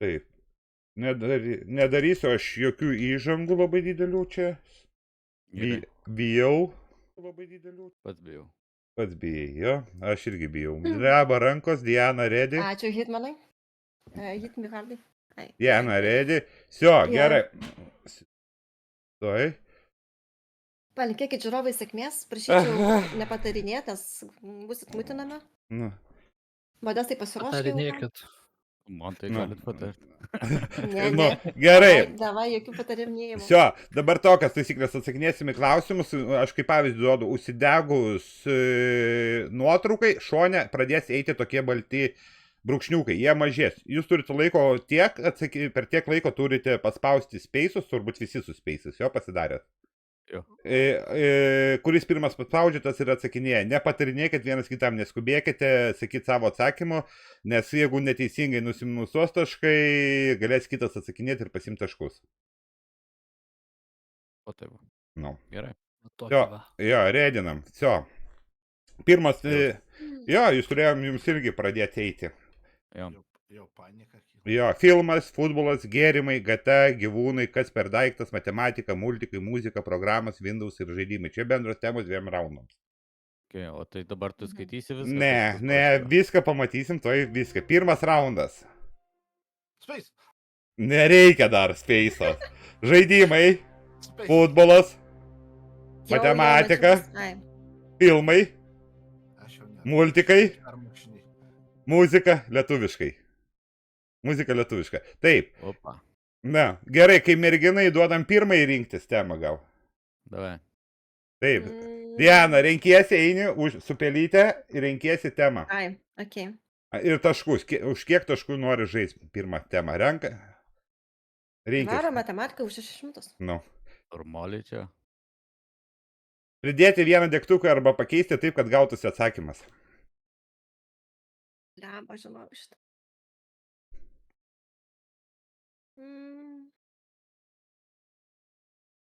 Taip. Nedarysiu aš jokių įžangų labai didelių čia. Gerai. Bijau. Labai didelių. Pats bijau. Pats bijai, jo? Aš irgi bijau. Dreba rankos, Diana ready. Ačiū Hitmanai. Hitmihardai. Diana ready. Sio, gerai. Tuoj. Palinkėkit žiūrovai sėkmės. Prašyčiau nepatarinėti, nes busit mutinami. Nu. Modestai pasiruoškite. Patarinėkit. Man tai galit patarti. Nu, gerai. Davai, jokių patarinėjimų. Sio, dabar tokias taisyklės atsakinėsim į klausimus. Aš kaip pavyzdį duodu, užsidegus nuotraukai, šone pradės eiti tokie balti brūkšniukai. Jie mažės. Jūs turite laiko tiek, per tiek laiko turite paspausti speisus, turbūt visi su speisus, jo pasidarėt. Jo. Kuris pirmas paspaudžia, tas ir atsakinėja. Nepatarinėkit vienas kitam, neskubėkite sakyti savo atsakymu, nes jeigu neteisingai nusimunusos taškai, galės kitas atsakinėti ir pasimti taškus. O taip. Nu. Gerai. Jo, redinam. Sio. Pirmas, jo, jūs turėjom jums irgi pradėti eiti. Jo, panika. Jo, filmas, futbolas, gėrimai, gata, gyvūnai, kas per daiktas, matematika, multikai, muzika, programas, Windows ir žaidimai. Čia bendros temos 2 raundams. Okay, o tai dabar tu skaitysi viską? Ne, viską pamatysim, toj viską. Pirmas raundas. Space. Nereikia dar speiso. Žaidimai, futbolas, matematika, filmai, multikai, muzika lietuviškai. Muzika lietuviška. Taip. Opa. Na, gerai, kai merginai duodam pirmąjį rinktis temą gal. Davai. Taip. Diana, renkiesi, eini su pelyte ir renkiesi temą. Ai, okei. Ir taškus. Už kiek taškų nori žaisti pirmą temą? Renka? Rinkis. Varo matematika už 600. Nu. Normaliai čia. Pridėti vieną degtuką arba pakeisti taip, kad gautųsi atsakymas. Lemba, žinau šitą.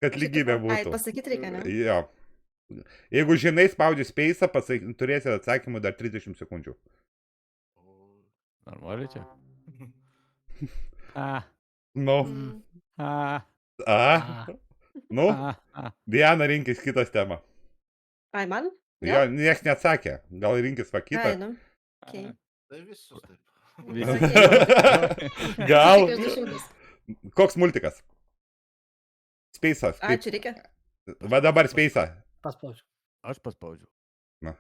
Kad lygybė būtų. Ai, pasakyti reikia, ne? Jo. Jeigu žinai, spaudži speisą, turėsi atsakymų dar 30 sekundžių. Normaliai čia. Nu. Nu. Diana, rinkis kitas temą. Ai, man? Jo, nieks neatsakė. Gal rinkis va kitą. Ai, nu. Okay. Tai visus taip. Gal. Koks multikas? Speisas. Ačiū, reikia. Va dabar speisą. Paspaudžiu. Aš paspaudžiu. Na.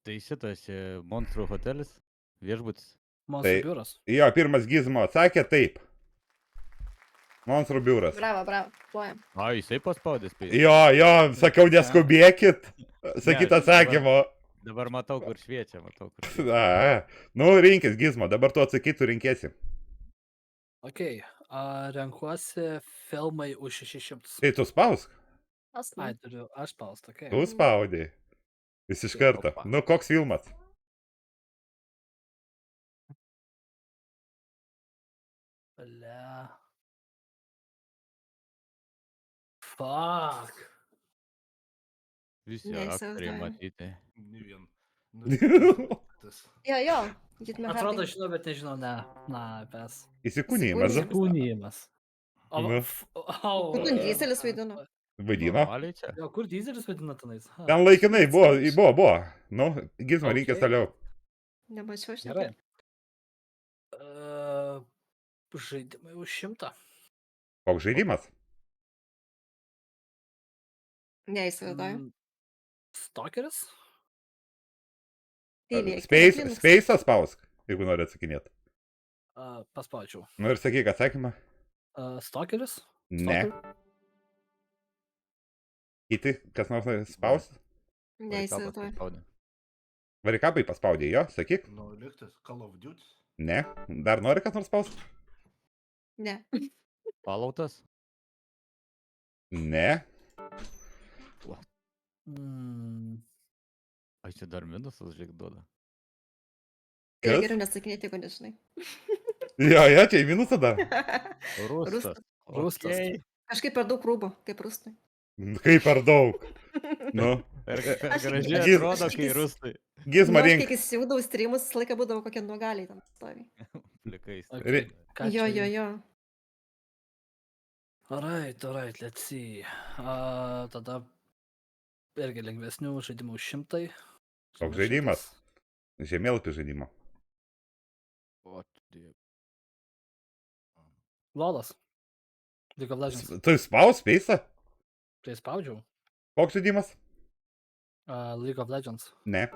Tai šitas monstrų hotelis, viešbutis. Monstrų biuras. Jo, pirmas Gizmo atsakė taip. Monstrų biuras. Bravo, bravo. Plojam. A, jisai paspaudė speisą. Jo, sakiau, neskubėkit. Sakyt atsakymo. Dabar matau, kur šviečia, Nu, rinkis, Gizmo, dabar tu atsakytų rinkėsi. Ok, renkuosi filmai už 600. Tai tu spausk? Ai, turiu, aš spaustu, ok. Tu spaudai. Vis iš karto. Nu, koks filmas? Ble. Fuck. Visi aktoriai matyti. Ne vien. Jo. Atrodo, žinau, bet nežinau, ne. Na, pes. Įsikūnijimas. Įsikūnijimas. Kur Dyzelis vaidino? Vaidino? Jo, kur Dyzelis vaidino tenais? Ten laikinai buvo. Nu, Gizmo, rinkis toliau. Nemačiau aš. Gerai. Žaidimai už 100. Koks žaidimas? Neįsivaizduoju. Stalkeris? Speisą spausk, jeigu nori atsakinėti. Paspaudžiau. Nu ir sakyk atsakymą. Stalkeris? Ne. Kiti, kas nors spaus? Neįsivaizduoju. Varikapai paspaudė jo, sakyk. Nu, liktas Call of Duty. Ne. Dar nori kas nors spaust? Ne. Palautas? Ne. Ai, čia dar minusas, žiūrėk, duoda. Tai geriau nesakinėti, jeigu nežinai. Jo, čia į minusą dar. Rustas. Kažkaip per daug rūbų, kaip rustai. Kaip per daug. Nu. Gražiai atrodo, kai rustai. Gizmo rink. Kiek įsijūdavau streamus, visą laiką būdavo kokie nuogaliai tam stovi. Plikais. Ką Jo, čia- jo, jo. Alright, let's see. Tada irgi lengvesnių žaidimų 100. Koks žaidimas? Žemėlapį žaidimo. O, tu Lolas. League of Legends. Tu spaus speisą? Tai spaudžiau. Koks žaidimas? League of Legends. Ne.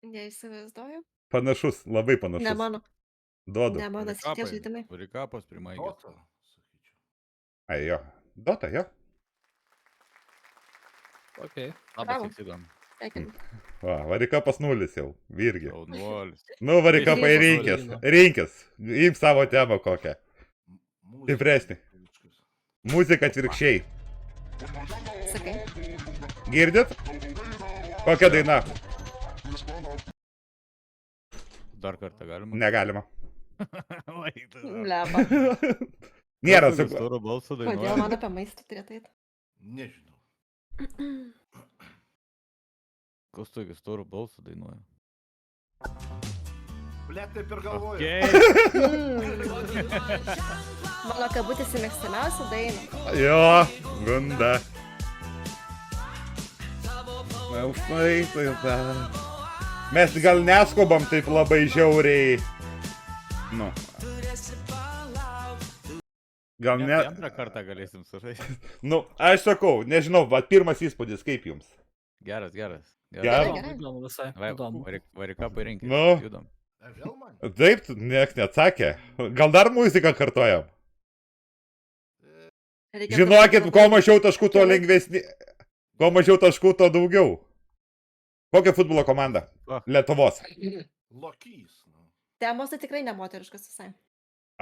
Neįsivaizduoju. Panašus, labai panašus. Ne mano. Duodu. Ne mano šitie žaidimai. Varikapas primaigė. Dota, sakyčiau. Ai, jo. Dota, jo. Ok. Labas, Bravo. įsidom. Sveikinu. Va, varikapas 0 jau. Virgi. Jaunuolis. Nu, varikapai Virgi. rinkis. Įp savo temą kokią. Muzika Stipresnį. lietuviškas. Muzika atvirkščiai. Sakai. Girdit? Kokia daina? Dar kartą galima? Negalima. Lepa. Nėra Kas su... tokiu storu balsu Kodėl dainuoja? man apie maistą turėtų eiti? Nežinau. Kas tokiu storu balsu dainuoja? Blet, taip ir galvoju. Okay. Mano kabutėse mėgstamiausia daina. Jo, gunda. Štai, tai ta. Mes gal neskubam taip labai žiauriai. Nu. Gal ne... Antrą kartą galėsim sužaisti. Nu, aš sakau, nežinau, bet pirmas įspūdis kaip jums? Geras. Geras. Gerai. Įdomu visai. Va, Įdomu. Varikapai rinkis. Nu. Judam. Vėl man? Taip, nieks neatsakė. Gal dar muziką kartojam? Reikia Žinokit, padaryti kuo labai- mažiau taškų, tuo lengvesni. Kuo mažiau taškų, tuo daugiau. Kokia futbolo komanda? Va. Lietuvos. Lokys. Nu. Temos tai tikrai nemoteriškas visai.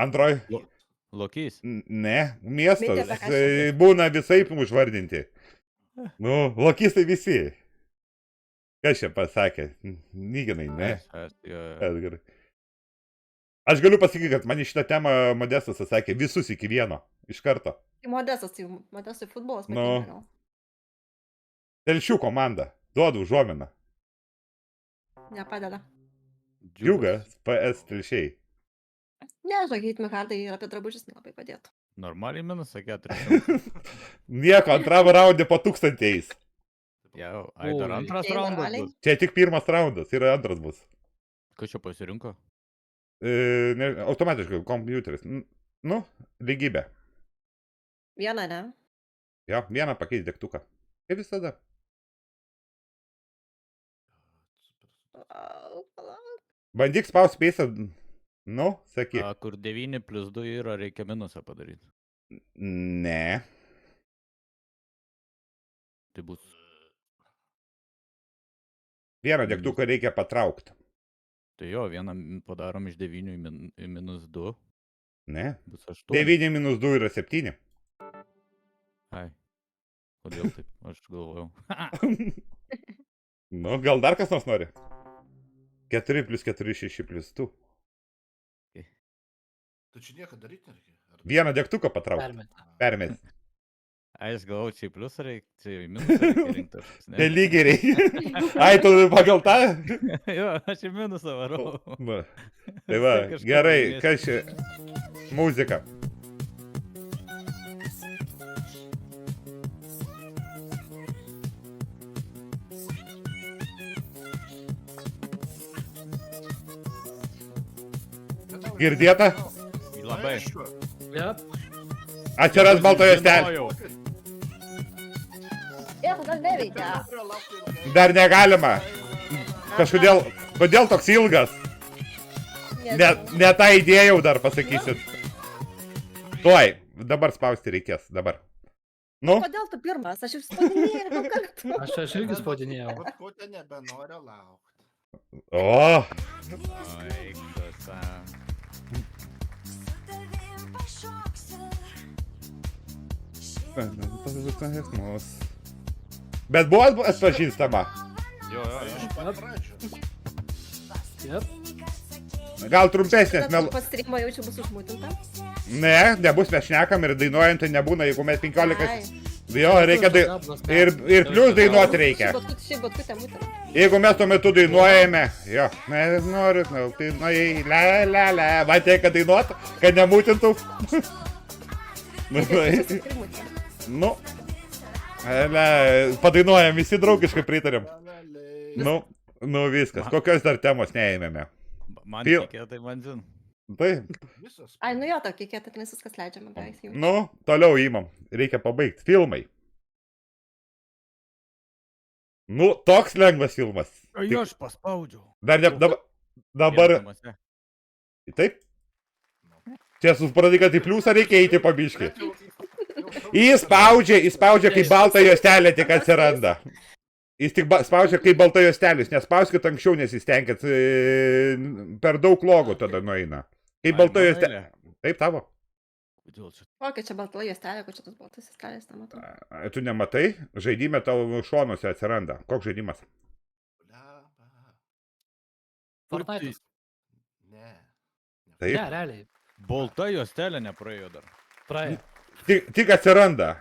Antroj. Lokys. Ne, miestas. Mintė, apie ką Tai būna visaip užvardinti. Nu, lokistai visi. Kas čia pasakė? Nyginai, ne? Jo. Edgarai. Aš galiu pasakyti, kad man į šitą temą Modestas atsakė visus iki vieno. Iš karto. Tai Modestui futbolas Nu. patinka gal. Telšių komanda. Duodu užuominą. Nepadeda. Džiugas, PS Telšiai. Nežinau, Hitmikardai ir apie drabužius nelabai padėtų. Normaliai minus 4. Nieko, antram raundė po 1000. Jau, ai dar Oi. antras Tai raundas normaliai. bus. Čia tik pirmas raundas, yra antras bus. Kas čia pasirinko? Automatiškai, kompiuteris. Nu, lygybė. Viena, ne? Jo, vieną pakeis degtuką. Kaip visada. Palauk. Bandyk spausti peisą. Nu, sakyk. Kur 9 plus 2 yra, reikia minusą padaryti. Ne. Tai bus. Vieną degtuką reikia patraukti. Tai jo, vieną padarom iš 9 į minus 2. Ne. Bus 8. 9 minus 2 yra 7. Ai. Kodėl taip? Aš galvojau. Nu, gal dar kas nors nori? 4 plus 4, 6 plus 2. Tai čia nieko daryti nereikia. Ar- Vieną degtuką patraukti. Permetė. Permės. Ai, aš galvojau, čia į pliusą reikia, čia į minusą reikia rinkti. Tai lygiai reikia. Ai, tu pagal tą? Jo, aš į minusą varau. Nu. Tai va, Kažką gerai, laimėsiu. kas čia? Muzika. Girdėta? Labai. Aišku. Yep. Atsiras baltojo stelė. Žinojau. Ir gal neveikia. Prie laukti ilgai. Dar negalima. Kažkodėl, kodėl toks ilgas? Ne tą idėjau dar pasakysit. Tuoj, dabar spausti reikės, dabar. Nu, Kodėl tu pirmas? Aš jau spaudinėjau daug kartų. Aš irgi spaudinėjau. Vat ko ten nebenoriu laukti. o, Oi, kasa. bet buvo atpažįstama. Jo, Iš pat pradžių. Yep. Gal trumpesnės mel... Pasirinkimo jaučiu bus užmūtinta. Ne, nebus mes šnekam ir dainuojant tai nebūna, jeigu mes 15... Ai. Jo, reikia ir plius dainuoti reikia. Šiaip batkutė būtent. Jeigu mes tuo metu dainuojame, jo, mes norit, tai la, matė, kad dainuot, kad nemūtintų. Nu, padainuojam, visi draugiškai pritarėm. Nu viskas, kokios dar temos neėmėme. Man Pil- tikėjo, tai man zin. Tai, Visos. Ai, nu jo, tokį kietą, nes viskas leidžiama beveik jau. nu, toliau įmam, reikia pabaigti. Filmai. Nu, toks lengvas filmas. Jo, aš paspaudžiau. Dar ne, dabar, taip? Čia supratai, kad į pliusą reikia eiti pabiškai. Įspaudžia, kai balta juostelė tik atsiranda. Jis tik spaudžia, kai balta juostelė, nespauskit anksčiau, nes jis tenkit, per daug logų tada nueina. Kai balta juostelė. Taip, tavo. Kokia čia balta juostelė, kur čia tas baltas juostelės, nematau. Tu nematai, žaidime tavo šonuose atsiranda. Koks žaidimas? Fortnite'as. Ne. Taip. Ne, realiai. Balta juostelė nepraėjo dar. Praėjo. Tik atsiranda.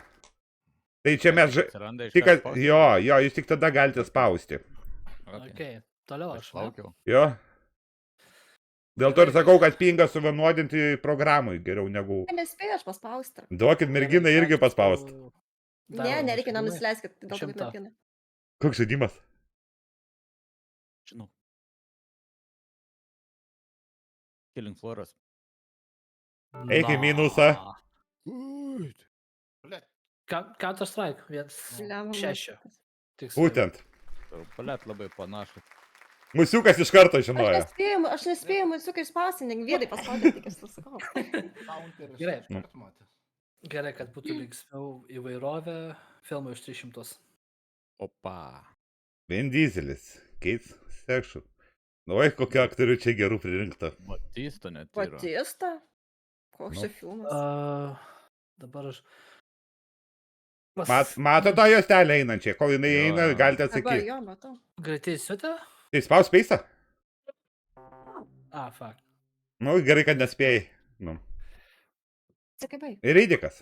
Tai čia mes Atsiranda iš tik, karto. jo, jūs tik tada galite spausti. Okay. Toliau aš. ne? Laukiau. Jo. Dėl to ir sakau, kad pinga suvienodinti programai geriau negu... Nespėjau aš paspausti. Duokit merginai irgi paspaust. Ne, nereikia, nenusileiskit, dėl to, kad 100. mergina. Koks žaidimas? Žinau. Killing Floras. Eik į minusą. Blet. Counter Strike. Blemba, 1.6. Būtent. Palet labai panašus. Musiukas iš karto žinojo. Aš nespėjau musiukai spausti, negi vyrai paspaudė, tik aš susakau. Counteris Gerai. iškart matė. Gerai, kad būtų linksmiau įvairovė. Filmai už 300. Opa. Vin Dieselis. Keith Section. Oi, kokiu aktoriu čia gerų pririnkta. Batista net yra. Batista? Koks čia filmas? Dabar aš... Mato tą juostelę einančią. Kol jinai Jo. eina, galite Dabar atsakyti. jo, matau. Greitai siutė? Tai spaus peisą? Fuck. Nu, gerai, kad nespėjai. Nu. Sakai, baig. Rydikas.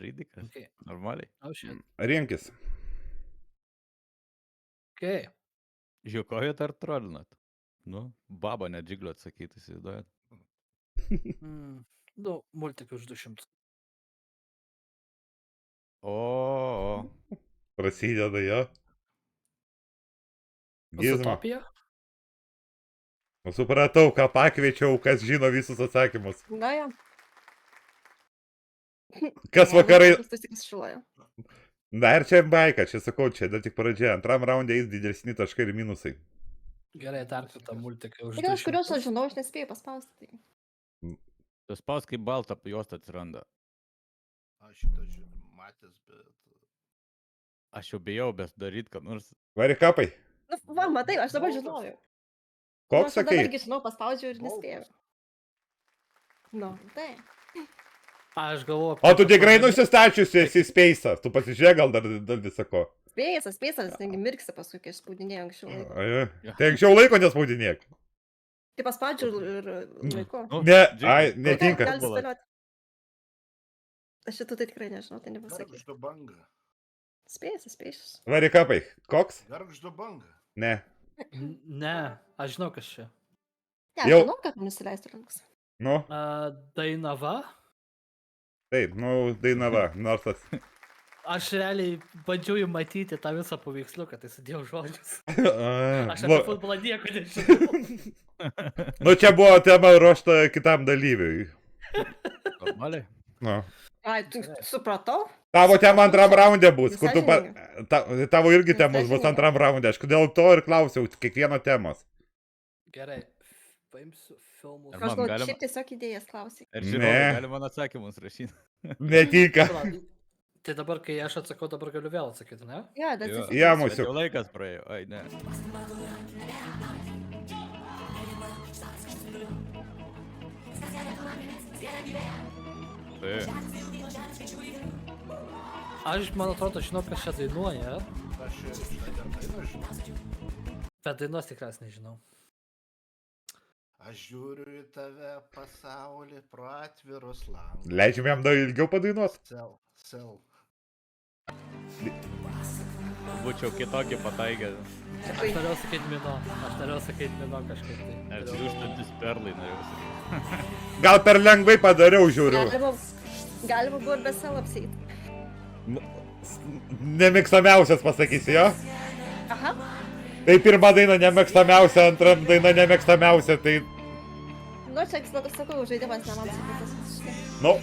Rydikas. Okay. Normaliai. Oh shit. Rinkis. Okay. Žiūkojat ar trolinat? Nu, baba net džiglio atsakyti, įsivaizduojat. Nu, multikai už 200. O. Prasideda jo. Gizmo. Zootopija? Supratau, ką pakviečiau, kas žino visus atsakymus. Na jo. Kas vakarai... Tu tik šluoja. Na ir čia baika, čia sakau, čia dar tik pradžia. Antram raundė eis didesni taškai ir minusai. Gerai, dar kartą multikai už Tik 200. aš kuriuos aš žinau, aš nespėjau paspausti. Tas spaus, kai balta juosta atsiranda. Aš šitą matęs, bet... Aš jau bijau, bet daryt, kad nors... Varikapai. Nu, va, matai, aš dabar žinojau. Koks Aš dabar sakai? irgi žinau, paspaudžiau ir nespėjau. Nu, tai. Aš galvoju... O tu tikrai nusistačiusi esi speisą. Tu pasižiūrėk gal dar visako. Spėjas, negi mirksi paskui, kai aš spaudinėjau anksčiau laiko. Tai anksčiau laiko nespaudinėk. Tai paspaudžiau ir laiku. Nu, Ne, džiglio. ai, netinka. Gali spėlioti. Aš šitą tai tikrai nežinau, tai nepasakysiu. Gargždo banga. Spėjas. Varikapai. Koks? Gargždo banga. Ne. Ne, aš žinau, kas čia. Ne, aš Jau. žinau, kad nusileistų rankas. Nu, Dainava. taip, nu, dainava. Nors tas... Aš realiai bandžiau jį matyti tą visą paveiksliuką, tai sudėjau žodžius. Aš apie Nu, futbolą nieko nežinau. nu, čia buvo tema ruošta kitam dalyviui. Normaliai. Nu. Ai, tu supratau? Tavo tema antram raundė bus. Kur tu Visai tavo irgi Visai temos bus sąžiningai. antram raundė. Aš kodėl to ir klausiau kiekvieno temos. Gerai, paimsiu filmus. Ar Aš man gal galima- šiaip tiesiog idėjas klausai. Ir Ne. žinau, gali man atsakymus rašyti. Netinka. Tai dabar, kai aš atsakau, dabar galiu vėl atsakyti, ne? Jo, bet Jo. Ja, Bet musiuk. jau laikas praėjo. Ai, ne. Tai, Aš, man atrodo, žinau, kas čia dainuoja, Aš šitą dainą žinau. bet dainos tikriausiai nežinau. Aš žiūriu į tave pasaulį pro atvirus langus. Leidžiam jam dar ilgiau padainuot. Sel. Būčiau kitokį pataikęs. Aš norėjau sakyti Mino kažkaip tai. Ar triuštantis perlai norėjau sakyti. Gal per lengvai padariau, žiūriu. Galima buvo ir be savo apseit. Nemėgstamiausias pasakysi, jo? Aha. Tai pirma daina nemėgstamiausia, antra daina nemėgstamiausia, tai, Nu, čia, sakau, žaidimas ne man sukurtas visiškai. nu.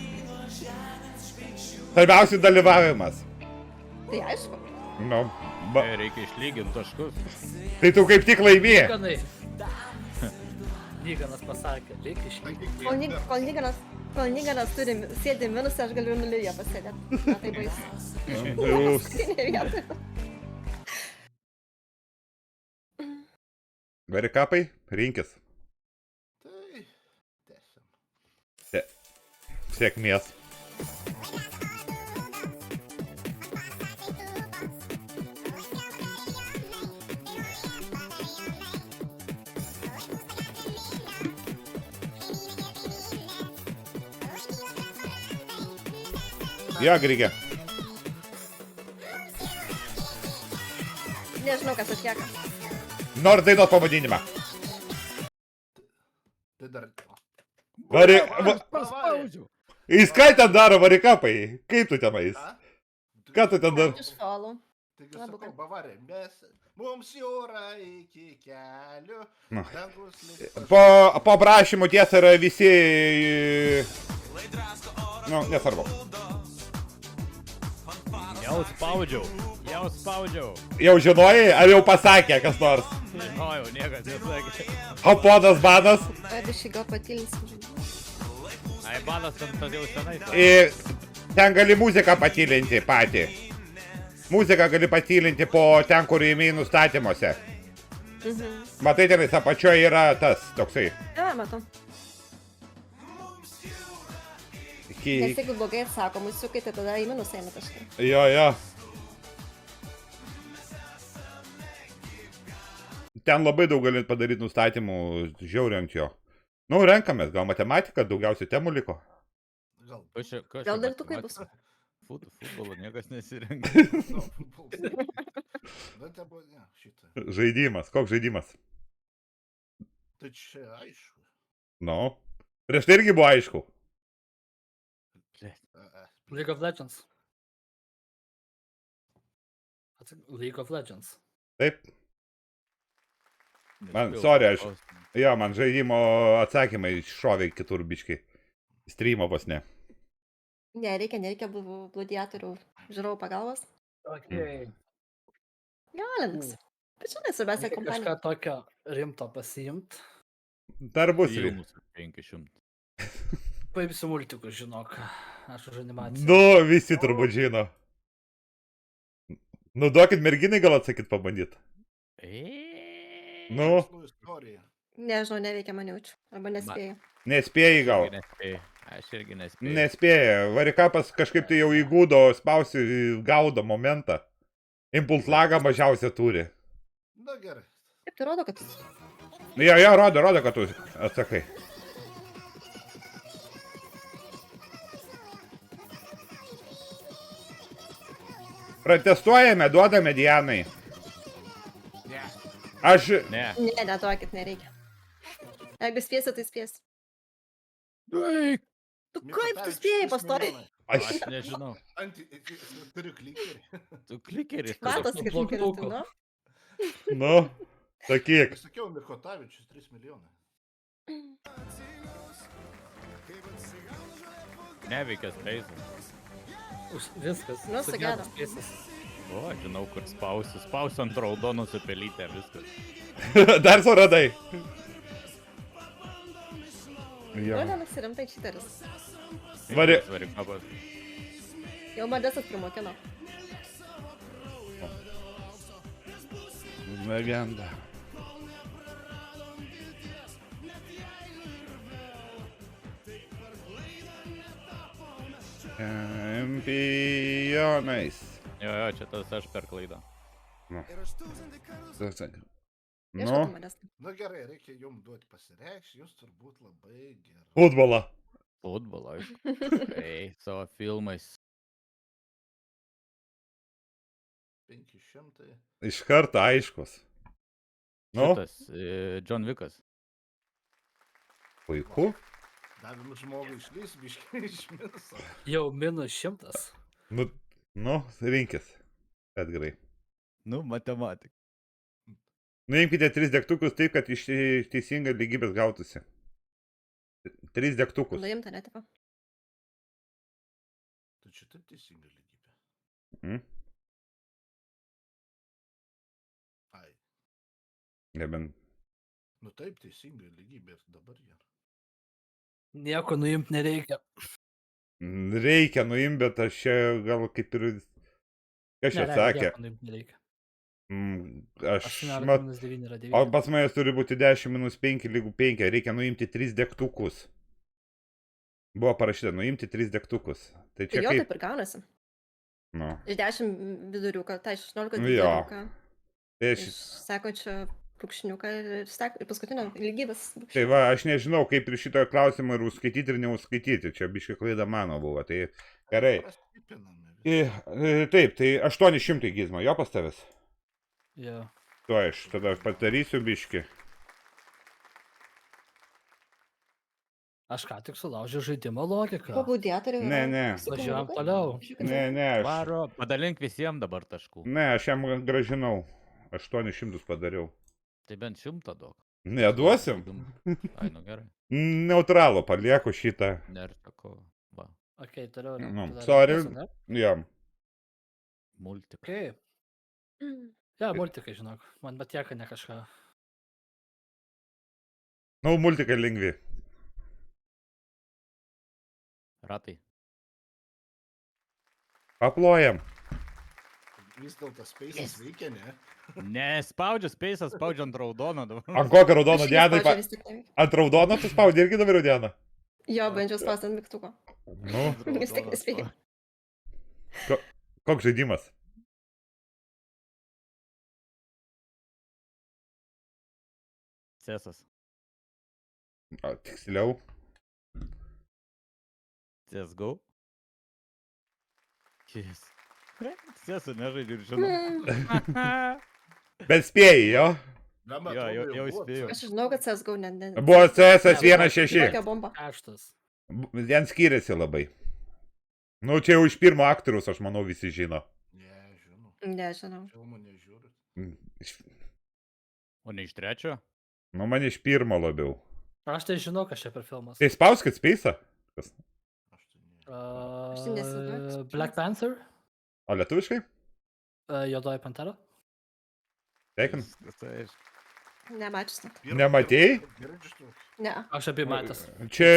Svarbiausia dalyvavimas. Tai aišku. Nu, ba, Reikia išlyginti taškus. tai tu kaip tik laimėjai. Lyganai. Lyganas pasakė, reikia išlygti. Kol Niganas turi sėdį minusą, aš galiu nulyje pasėdėti. Na, tai baisu. Jūs. Paskutinė vieta. Varikapai, rinkis. Tai tęsiam. Sėkmės. Jo, Grigė. Nežinau, kas atlieka. Nors dainos pavadinimą. Tai dar... Vari... Paspaudžiau. Įskaitę daro varikapai. Kaip tu tenais? A? Ką tu ten dar? Iš follow. Taigi Abu sakau, ką. Bavarė, mums jūra iki kelių, Nu. dangus lik... Po prašymų tiesa yra visi... Nu, nesvarbu. Jau spaudžiau. Jau žinojai, ar jau pasakė kas nors? Žinojau, niekas nesakė. O ponas Banas? Biškai gal patylinsim žaidimą. Ai, balas ten jau senai. Ten gali muziką patylinti patį. Muziką gali patylinti po ten, kur įmei nustatymuose. Matai, tenais apačioje yra tas toksai. Ja, matau. Nes jeigu blogai atsako musiukai, tai tada į minusą eina taškai. Jo, jo. Ten labai daug gali padaryti nustatymų, žiauriant jo. Nu, renkamės, gal matematika, daugiausiai temų liko. Gal... Gal dalytukai bus. Futbolo niekas nesirenka. Nu, bet tai buvo, ne, šitą. Žaidimas, koks žaidimas? Tai čia aišku. Nu, prieš tai irgi buvo aišku. League of Legends. League of Legends. Taip, Man, sorry, jo, man žaidimo atsakymai šovė kitur biškai. Streamo vos ne. Nereikia gladiatorių žiūrovų pagalbos. Okay. Galimas. Bet žinai, svarbiausia Kažką kompanija. tokio rimto pasiimt. Dar bus. Filmus 500. Paimsiu multikus, žinok. Aš už animaciją. Nu, visi turbūt žino. Nu, duokit merginai gal atsakyt pabandyt. Nu, Istorija. Nežinau, neveikia man jaučiu. Arba nespėjau. nespėjai gal. Aš irgi nespėjau. Nespėja. Varikapas kažkaip tai jau įgūdo, spausi, gaudo momentą. Impuls lagą mažiausia turi. Na gerai. Kaip tai rodo, kad... Jo, rodo, kad tu atsakai. Protestuojame, duodame Dianai. Aš... Ne. Ne, neduokit, nereikia. Jeigu spėsi, tai spėsi. Eik. Tu kaip tu spėjai pastoviai? Aš nežinau. Turiu klikerį. Tu klikeris. Matos, kad linkeris tu, nu? Nu, sakyk. Aš sakiau, Mikotavičius 3 milijonai. Neveikia speisas. Viskas. Nu, sugedo. Spėsis. O, žinau, kur spausiu. Spausiu ant raudonos su pelytė, viskas. Dar suradai. Jo. Rodenas rimtai čiteris. Varikapas. Jau Modestas primokino. Legenda. Čempionais. Jo, čia tas aš per klaidą. Ieškau Nu, Modestą. Na gerai, reikia jums duoti pasireikšti, jūs turbūt labai gerai. futbolą. Futbolą. Ei, savo filmais 500. Iš karto aiškus. Nu, Šitas, John Wickas. puiku. Davim žmogui išlys, biškai iš minuso. Jau -100. Nu, rinkis. Edgarai. Nu, matematika. Nuimkite 3 degtukus taip, kad iš teisingai lygybės gautųsi. 3 degtukus. Nuimta, netipa. Tai čia taip teisinga lygybė. Mm. Ai, Nebent. nu taip teisinga lygybė ir dabar yra. Nieko nuimti nereikia. Reikia nuimti, bet aš čia gal kaip ir... Kas čia Ne, sakė? nieko nuimti nereikia. Aš 18 mat... minus 9 yra O 9. pas manęs turi būti 10 minus 5 lygų 5. Reikia nuimti 3 degtukus. Buvo parašyta, nuimti 3 degtukus. Tai Tai čia jo kaip... taip ir gaunasi. Nu. Iš 10 viduriuką, tai iš 16 Jo. viduriuką. Tai, Iš sekančio brūkšniuką ir paskutinio lygybės. tai va, aš nežinau, kaip ir šitą klausimą ir užskaityti ir neužskaityti. Čia biškai klaida mano buvo. Tai gerai. Prastipiname. Taip, tai 800 gizmo. Jo pas tavęs? Jo. Tu aš tada padarysiu biški. Aš ką tik sulaužiau žaidimo logiką. Pabudėtorių. Ne. Važiuojam toliau. Ne, aš... Varo, padalink visiems dabar taškų. Ne, aš jam gražinau. 800 padariau. Tai bent 100 duok. Neduosim? Ai, nu gerai. Neutralo palieku šitą. Nertako. Va, Ok, toliau. Nu, tada sorry. reikės, ne? Jam. multika. Ok. Ja, multikai, žinok. Man patieka ne kažką. Nu, multikai lengvi. Ratai. Paplojam. Vis dėlto space'as veikia, ne? Nespaudžiu space'ą, spaudžiu ant raudono dabar. Ant kokio raudono dieną? Ant raudono tu spaudi irgi dabar dieną? Jo, bandžiau spausti ant mygtuko. Nu, Vis tiek nespėjau. koks žaidimas? Cesas. Tiksliau. CSGO. Yes. Cesą nežaidžiu ir žinau. Bet spėjai, jo? Jo, jau spėjau. Aš žinau, kad CSGO ne. Buvo CS 1.6. Tokia bomba. Šeštas. Vien skiriasi labai. Nu, čia jau iš pirmo aktorius, aš manau, visi žino. Nežinau. Nežinau. Filmų nežiūriu. O ne iš trečio? Nu, man iš pirmo labiau. Aš tai žinau, kas čia per filmas. Tai spauskit space'ą. Aš tai ne. Aš tai nesidomiu. Black Panther. O lietuviškai? Juodoji pantera. Teikin. Nemačius net. Nematei? Girdžiu. Ne. Aš apie matęs. Čia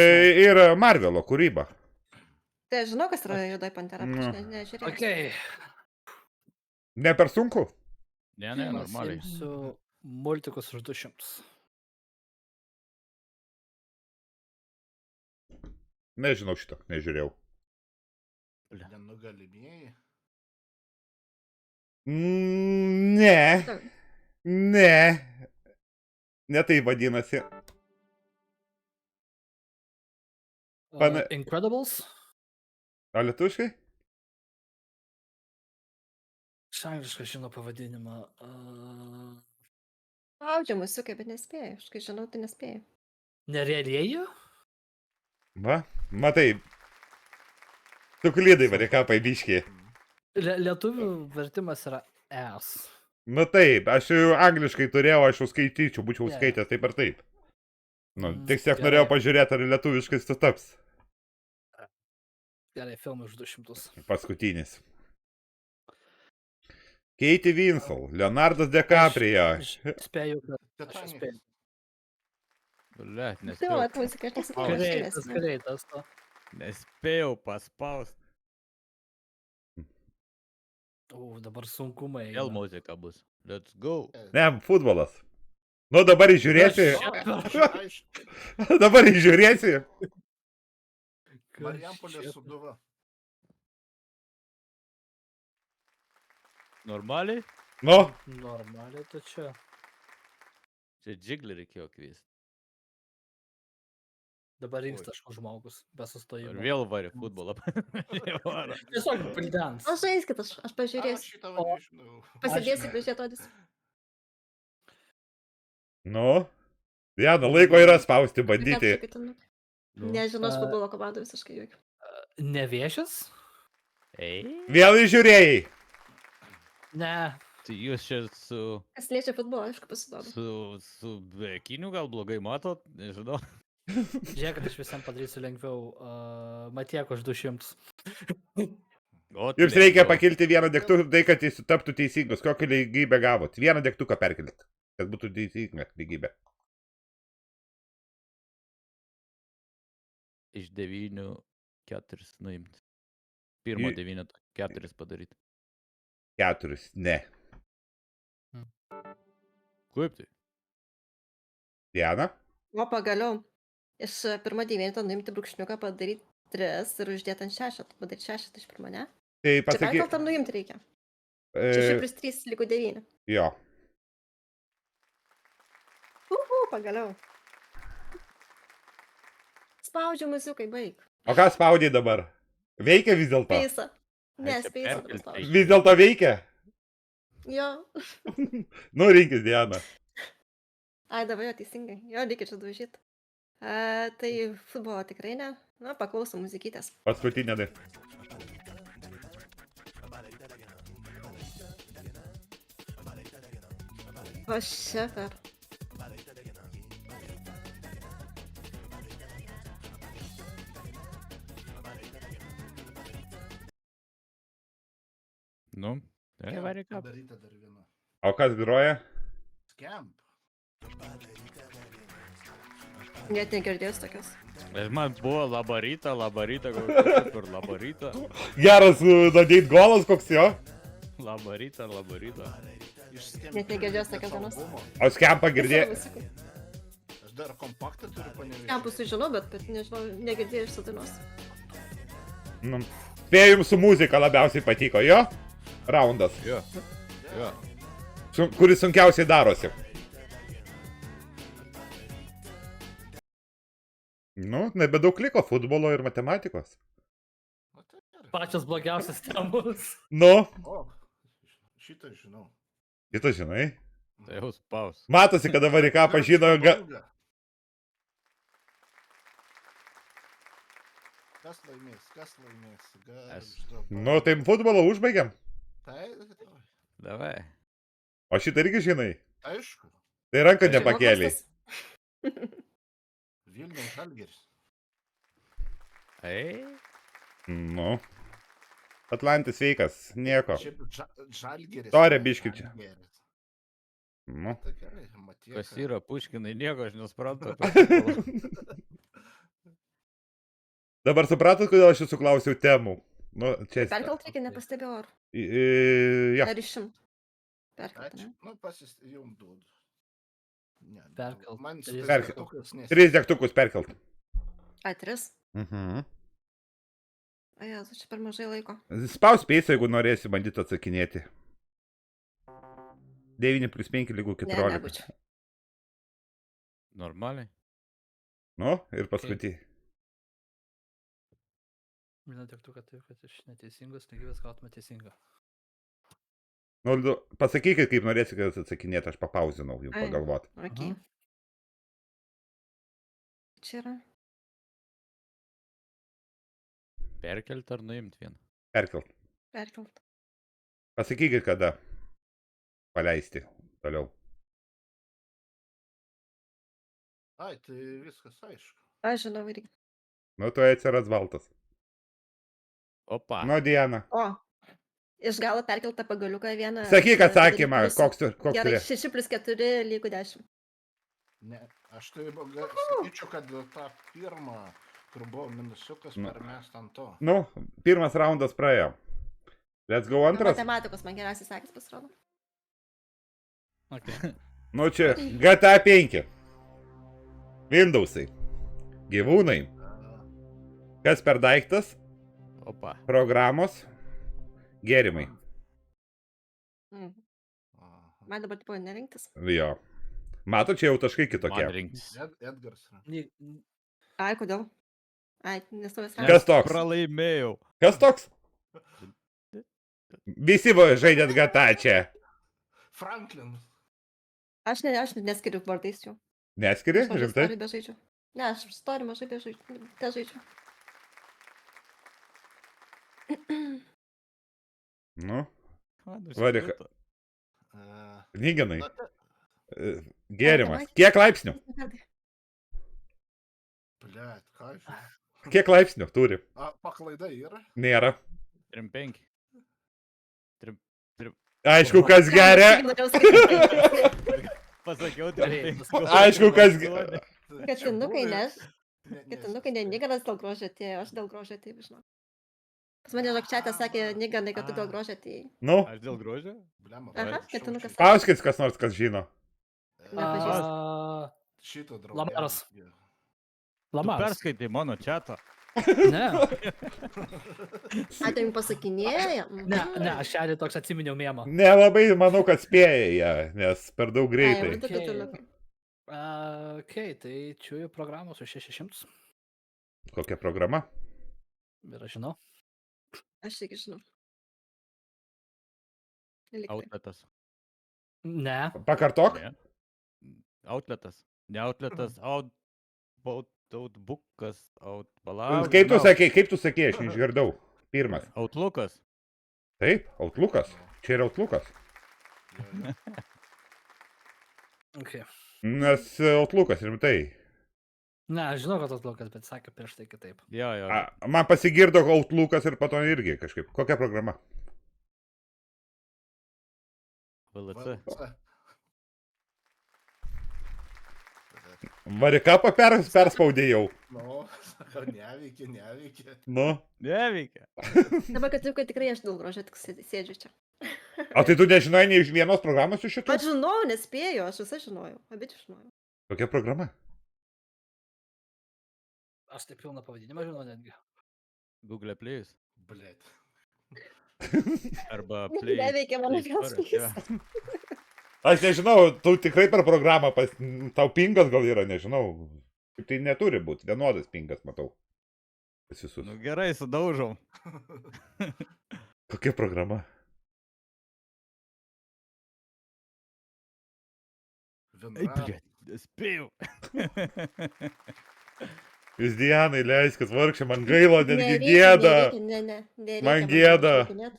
yra Marvelo kūryba. Tai aš žinau, kas yra juodai pantera. Nu. Aš nežiūrėjau. Ok. Ne per sunku? Ne, normaliai. Su multikus už 200. Nežinau šito, nežiūrėjau. Nenugalimieji. Ne. Ne. Ne tai vadinasi. Pana- Incredibles. O lietuviškai? Aš angliškai žinau pavadinimą. Audžia musiukai, bet nespėjau. Aš kai žinau, tai nespėjau. Nerealieji? Va, matai. Tu klydai, varikapai biškiai. Lietuvių vertimas yra S. Nu taip, aš jau angliškai turėjau, aš jau skaityčiau, būčiau Jo. skaitęs taip ar taip. Nu, tik tiek Gerai. norėjau pažiūrėti, ar lietuviškai sutaps. Gerai, filmai už 200. Paskutinis. Keiti Winslet, Leonardas DiCaprio. Spėju, kad aš Titanicas. spėju. Blet, Tai nespėjau. va, muzika, aš nesakiau. Greitas, greitas. to. Nespėjau paspaust. Dabar sunkumai. Vėl muzika bus. Let's go. Ne, futbolas. Nu dabar įžiūrėsi. Aišku. Dabar įžiūrėsi. Marijampolės Sūduva. Normaliai? Nu, Normaliai, tai čia. Čia džiglį reikėjo kviesti. Dabar rinks taškų žmogus, be Ir sustojimo. vėl varė futbolą. Varo. Tiesiog pridens. O žaiskit, aš Aš pažiūrėsiu. šitą va nežinau. Pasidėsiu prieš atodis. Nu. Diana, laiko yra spausti, bandyti. Nu. Nežinau, aš futbolo komandą visiškai jokių. Neviešis? Ei, Vėl įžiūrėjai. Ne. tai jūs čia su Kas liečia futbolą, aišku, pasiduodu. su bekiniu gal blogai matot, nežinau. Žiūrėk, kad aš visiems padarysiu lengviau. Matiek už 200. O, Jums reikia pakilti vieną degtuką, tai kad jis taptų teisingus. Kokią lygybę gavot? Vieną degtuką perkelti, kad būtų teisinga lygybė. Iš 9 4 nuimti. Pirmo Į- 9 4 padaryti. 4, ne. Kaip tai? Diana? O pagaliau. Iš pirmo 9 nuimti brūkšniuką, padaryti 3 ir uždėti ant 6. Padaryti 6 iš pirmo, ne? Tai Čia pasakyk. perkelt ar nuimti reikia? 6 plus 3 liko 9. Jo. Pagaliau. Spaudžiu muziukai, baig. O ką spaudai dabar? Veikia vis dėlto? Peisa. Ne, Ai, čia speisa dabar perkelti spaudžiu. Vis dėlto veikia? Jo. Nu, rinkis, Diana. Ai, dabar jo teisingai. Jo, reikia čia daužyti. Tai futbolo tikrai ne. Na, paklausom muzikytės. Paskutinė tai. O šefer. Nu, tai varė ką. Padaryta dar viena. O kas groja? Scamp. Net negirdėjus tokios. Man buvo labaryta, kažkaip ir labaryta. Geras dadeit golas koks jo. Labaryta. Iš Scamp. Net negirdėjęs tokios dainos. albumo. O skempą girdėjai. Aš dar kompaktą turiu panevežti. Kampus sužinau, bet nežinau, negirdėjau iš dainos. Nu. Spėju, jums su muzika labiausiai patiko, jo? Raundas. Jo. Kuris sunkiausiai darosi. Nu, nebedaug liko futbolo ir matematikos. O tai gerai. Pačios blogiausias temos. Nu, O, šitą žinau. kitą žinai. Tai jau spaus. Matosi, kad dabar į ką pažino. Kas laimės? Aš- Nu, tai futbolo užbaigiam. Tai, Davai. O šitą irgi žinai. aišku. Tai ranką Aš- nepakėlė. Vilniaus Žalgiris. Ei. Nu. Atlantis sveikas, nieko. Šiaip Žalgiris. Torė biškį čia. Žalgiris. Nu. Tai gerai, Matieka. Kas yra puškinai, nieko aš nesuprantu. Dabar supratot, kodėl aš jūsų klausiau temų? Nu, čia... Perkelt reikia, nepastebėjau, ar. Ja. Ar išim. Perkelt, Ačiū. ne? Nu, jums duodu. Ne, Perkelt. Man Perkelt. specifikukas nes. 3 degtukus perkelt. A, 3. Mhm. O jezu, čia per mažai laiko. Spaus spėsiu, jeigu norėsi bandyti atsakinėti. 9 plus 5 lygų Ne, 14. nebūčiau. Normaliai. Nu, ir paskutį. Vieną degtuką taip, kad iš neteisingos lygybės gautume teisingą. Nu, pasakykit, kaip norėsi, kad atsakinėti, aš papauzinau, jums Ai. pagalvot. Ok. Mhm. Čia yra. Perkelti ar nuimti vieną? Perkelt. Perkelt. Pasakykit, kada paleisti toliau. Ai, tai viskas aišku. Aš žinau irgi. Nu, tu atsiras baltas. Opa. Nu, Diana. O. Iš galo perkeltą pagaliuką vieną. Sakyk atsakymą, padaryt koks pliusą. Gerai, turi. 6 plus 4 lygu 10. Ne, aš tai sakyčiau, kad tą pirmą, kur buvo minusiukas, Nu. permest ant to. Nu, pirmas raundas praėjo. Let's go antras. Matematikos man geriausiai sekės pasirodo. Okay. Nu, čia GTA 5. Windowsai. Gyvūnai. Kas per daiktas? Opa. Programos. Gėrimai. Mm. Aha. Man dabar tipo nerinktis. Jo. Mato, čia jau taškai Man kitokie. rinktis. Edgars yra. Ai, kodėl? Ai, nes tu esi Kas toks? Pralaimėjau. Kas toks? Visi žaidėt GTA čia. Franklin. Aš neskiriu vardais jų. Neskiri, Aš mažai rimtai? story bežaidžiu. Ne, aš story mažai bežaidžiu. Nu, A, Varika. nusikrito. Nygenai. Na, ta- Gėrimas. Kiek laipsnių? Blet, ką žinau. Kiek laipsnių turi? Paklaida yra? Nėra. 3-5. Aišku, kas geria. Pasakiau, Greitas. 3-5. Aišku, kas Katinukai, ne? Ne, Katinukai, ne, Niganas dėl grožio atėjo, aš dėl grožio atėjau, žinau. Pas mane žakčiatė sakė, Niganai, kad tu dėl grožio atėjai. Nu, Aš dėl grožio? Bliama, Aha, aš katinukas. jaučiu- pauskis kas nors, kas žino. Nepažįstu. Šito draugą. Lamaras. Tu Lamaras. perskaitai mano chatą. Ne, Ai, tai jums pasakinėja? ne, aš šiandien toks atsiminiau mėmą. Nelabai manau, kad spėja ją, nes per daug Ai, greitai. du katinukai. Ok, tai čiųjų programos už 600. Kokia programa? Ir aš žinau. Aš tik žinau. Lyg tai. Outletas. Ne. Pakartok. Ne. Outletas. Ne outletas, outbookas, palauk. Kaip tu žinau. sakei, aš neišgirdau. Pirmas. Outlookas. Taip, Outlookas. Čia yra Outlookas. Ok. Nes Outlookas rimtai. Ne, aš žinau, kad tas blokas, bet sakė prieš tai kitaip. Jo, jo. Man pasigirdo Outlookas ir po to irgi kažkaip. Kokia programa? VLC. Varikapą perspaudėjau. Nu, sakau, neveikia. Nu. Neveikia. Dabar katinukai tikrai aš dėl grožio tik sėdžiu čia. O tai tu nežinai nei iš vienos programos iš šitų? Aš žinau, nespėjau, aš visą žinojau. Abi žinojau. Kokia programa? Aš taip pilną pavadinimą žinau netgi. Google Plays. Blet. Arba Play. Neveikia mano Play Store, galvas. Aš nežinau, tu tikrai per programą, tau pingas gal yra, nežinau. Tai neturi būti, vienodas pingas, matau. Pas visus. Nu gerai, sudaužom. Kokia programa? Ei, blėt, spėjau. Jūs Dianai leiskis, vargšė, man gaila, netgi Nereikia, gėda. nereikia, Man man gėda. užrašinėt.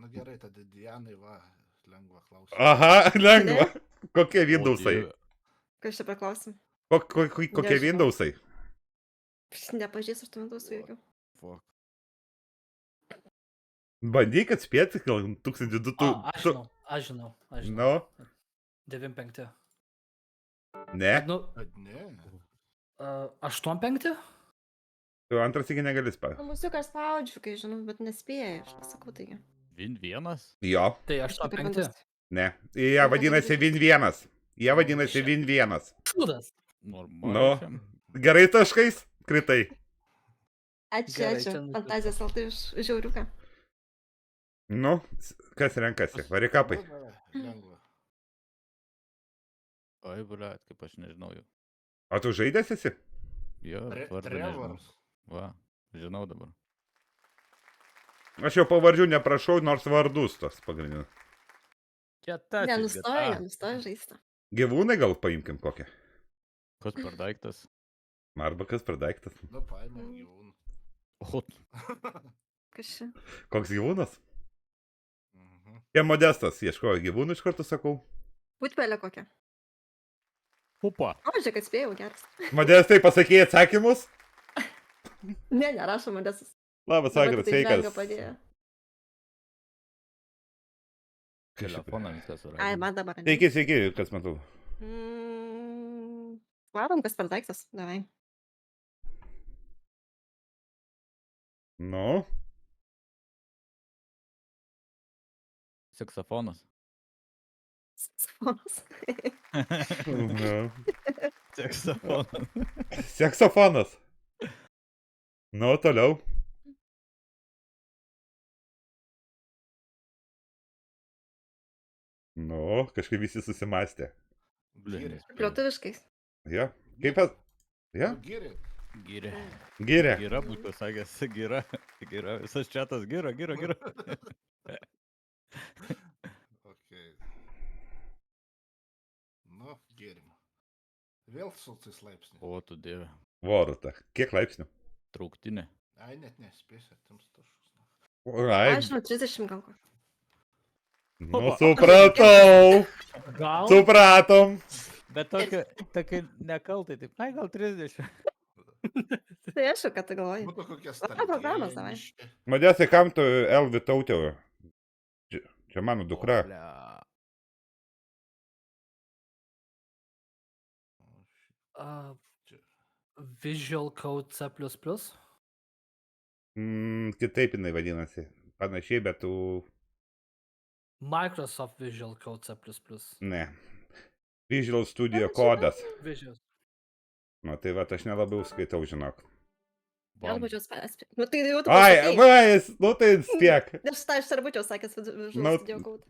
Na gerai, tada Dianai va, lengva klausimą. Aha, lengva. Kokie Windowsai? Kas čia paklausim? Kokie Nežinau. Windowsai? Nepažįstu 8 jokių. Fuck. Bandyk atspėti, gal 1200. Aš žinau. Nu, 95. ne. Nu, Kad ne. 85? Tu antras iki negali spėti. Musiuką spaudžiu, kai žinau, bet nespėjau, aš pasakau taigi. Vin vienas? Jo, Tai 85. ne. Jie vadinasi Win1. Jie vadinasi Win1. Šūdas. Normaliai. Gerai taškais? Kritai. Ačiū, Gerai, ačiū. čia nupirkau. Fantazijos altai už žiauriuką. Nu, kas renkasi? Varikapai. Lengva. Oi, blėt, kaip aš nežinau jau. O tu žaidęs esi? Jo, vardą nežinau. Trevors. Va, žinau dabar. Aš jau pavardžių neprašau, nors vardus tos pagrindinius. Čia tas. Nenustoja žaisti. Gyvūnai gal paimkim kokią. Kas per daiktas? Arba kas per daiktas. Nu, paėmėm gyvūną. O, Kas čia? Koks gyvūnas? Mhm. Jie modestas, ieškojo gyvūnų iš karto sakau. Putpelė kokia? pupa. O, žiūrėk, atspėjau, geras. Modestai pasakėjai atsakymus? Ne, nerašo modestas. Labas, Dabar Agras, tiktai ženklą sveikas. padėjo. Telefoną viskas yra. Ai, man dabar. ne? Sveiki, sveiki, kas matau. Varom, kas per daiktas. Davai. Nu, Saksofonas. Saksofonas. nu. Saksofonas. Seksofonas. Nu, toliau. Nu, kažkaip visi susimastė. Blin. Giri. Lietuviškais. Ja, kaip pas... Ja, Nu, Giri. Gyrė. Gyrė. Gira būtų sakęs, gira. Gira. Visas čatas gira. Okei. Nu, gėrim. Vėl sulcis laipsnį. O tu dieve. Voruta. Kiek laipsnių? Trauktinė. Ai, net nespėsi atims taškus. Ai, Aš žinau, 30 gal kokį. nu supratau. Gal? Supratom. Bet tokia nekaltai, taip. Ai, gal 30. Tai aišku, kad tu galvoji. Būtų kokias programas davai. Modestai, kam tu Elvi tautėjau? Čia mano dukra. Blia. Visual Code C++. Kitaip jinai vadinasi. Panašiai, bet tu... Microsoft Visual Code C++. Ne. Visual Studio kodas. Visual. Nu tai va, aš nelabai skaitau, žinok. Gal Bam. būčiau spėjęs. Nu tai jau tu Ai, pasakei. vais, nu tai spėk. Aš tą iš ar būčiau sakęs, Nu, žinau, studijų kaud.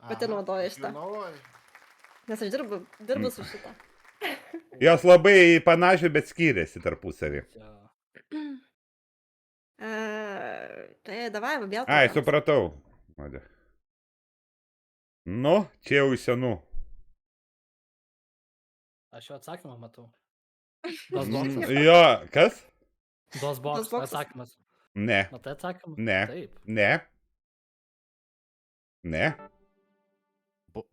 Pati naudoju šitą. Nes aš dirbu su šitą. Jos labai panašiai, bet skiriasi tarpusavį. Ja. Tai davai, vėl. Ai, supratau. Modė. Nu, čia jau iš senų. Aš jo atsakymą matau. Jo, kas? DOSBox DOSBoxas. atsakymas. Ne, Matai atsakymą? Ne. Taip. ne. Ne. Bu-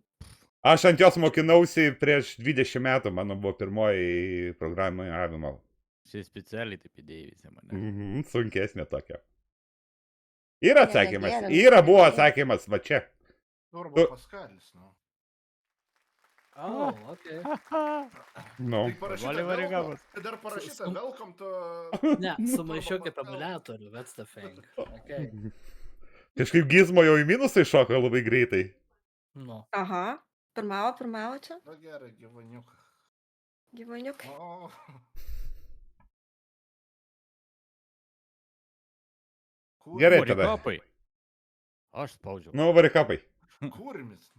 Aš ant jos mokinausi prieš 20 metų, mano buvo pirmoji programavimo. Čia specialiai taip įdėjai visi mane. Sunkesnė tokia. Yra atsakymas, negėrė, yra buvo negėrė. atsakymas, va čia. Turbo Paskalis, nu. O, okei. Nu. Tai parašyta Valivarį welcome. gavot. Tai dar parašyta welcome to... Ne, sumaišiau kaip emulatorių, that's the thing. Okay. Kažkaip gizmo jau į minusą iššoko labai greitai. Nu. Aha. Pirmavo čia. Na gerai, gyvoniuką. Gyvoniukai. O, Gerai tada. Varikapai. Aš spaudžiau. Nu, varikapai. Kurmis.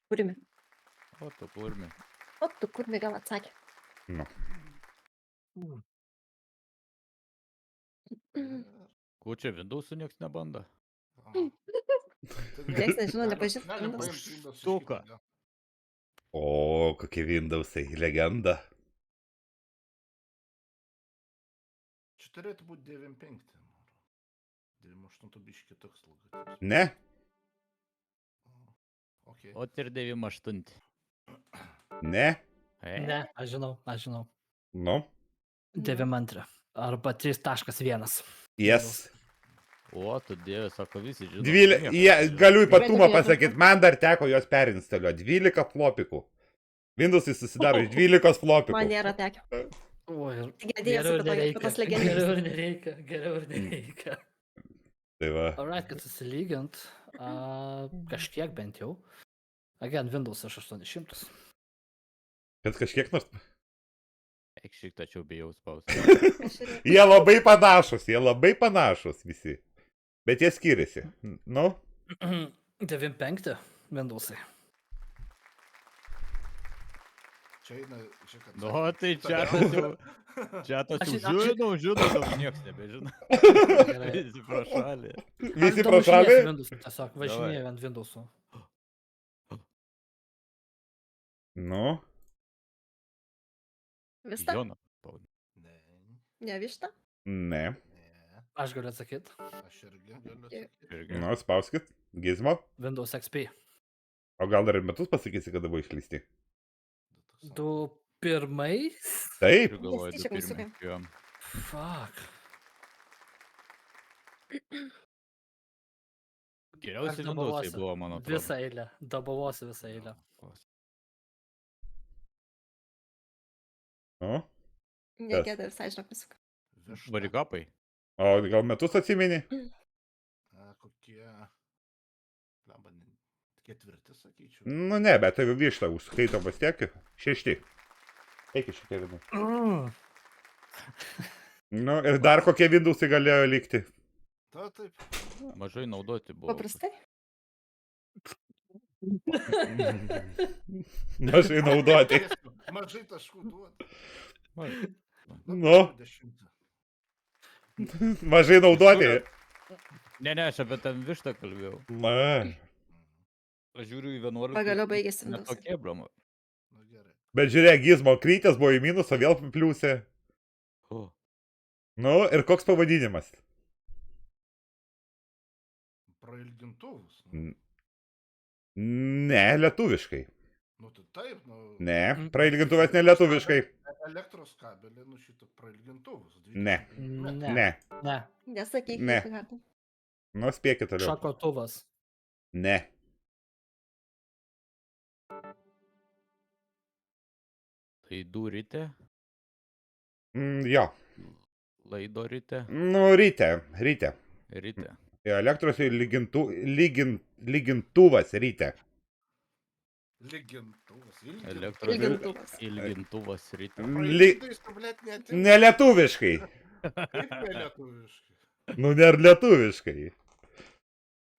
Kurimi. O tu kurmi. O tu kurmi gal atsakė. Nu. Ko čia Windows'ų nieks nebando? Nieks nežino, nepažįsta Galim Windows. paimt Windows iš Stuka. kito, jo. O, kokie Windowsai, legenda. Čia turėtų būti 9.5. 9.8 biški toks logotipas. Ne? Okay. O ir 98. Ne? Ne, aš žinau. Nu. 92. Arba 3.1. Yes. O tu dieve, sako visi žino. Galiu ypatumą pasakyti, man dar teko jos perinstaliuoti. 12 flopikų. Windowsai susidaro iš 12 flopikų. Man nėra tekę. O, ir Girdėjęs apie tas legendas. Geriau ir nereikia. Tai va. Alright, kad susilygint, kažkiek bent jau. Again, Windows 800. Kad kažkiek nors. Eik šiek tačiau bijau spausti. Jie labai panašus visi. Bet jie skiriasi. Nu. 9.5 Windowsai. Čia eina, čia kad... Nu, tai čia jau. Čia tas jau žino, daug nieks nebežino. Gerai. Visi pro šalį. Visi pro šalį. Tiesiog važinėjau ant Windowsų. Nu. Vista? Jono. Ne, Ne višta? Ne. ne. Aš galiu atsakyti. Aš irgi galiu atsakyti. Nu, spauskit. Gizmo. Windows XP. O gal dar ir metus pasakysi, kada buvo išleisti? 2001? Taip. Ir galvoju, Nesityčia, du pirmi. masiukai. Jo. Fuck. Geriausi Aš Windowsai dabaluosiu. buvo, man atrodo. Visą eilę. Dabavosiu visą eilę. Nu. Negėda visai žinok viską. Višta. Varikapai. O gal metus atsimeni? Kokie... Lemba, ketvirti, sakyčiau. Nu ne, bet tai višta užskaitomas tiek. 6. Eik iš šitie vidų. Nu ir dar kokie Windowsai galėjo likti. Ta, taip. Mažai naudoti buvo. Paprastai? Mažai naudoti. Mažai taškų duot. Nu. Mažai naudoti. Ne, aš apie ten vištą kalbėjau. Na. Aš žiūriu į 11. Pagaliau baigėsi Windows. Netokie, brama. Na gerai. Bet žiūrėk, gizmo krytės buvo į minusą, vėl pliusė. O, Nu, ir koks pavadinimas? Prailgintuvus. Ne, lietuviškai. Nu tai taip, nu. Ne, prailgintuvas ne lietuviškai. Elektros kabelį, nu šitą prailgintuvus. Ne. Ne. Ne. Ne. Nesakyk, Ne. Richardai. Nu, spėkit toliau. Šakotuvas. Ne. tai durite, Jo. laido ryte, Nu, ryte. ryte. Elektros ir lygintuvas ryte. Lygintuvas. Elektros Lygintuvas. ilgintuvas ryte. Ne lietuviškai. Kaip nelietuviškai? Nu, ne lietuviškai.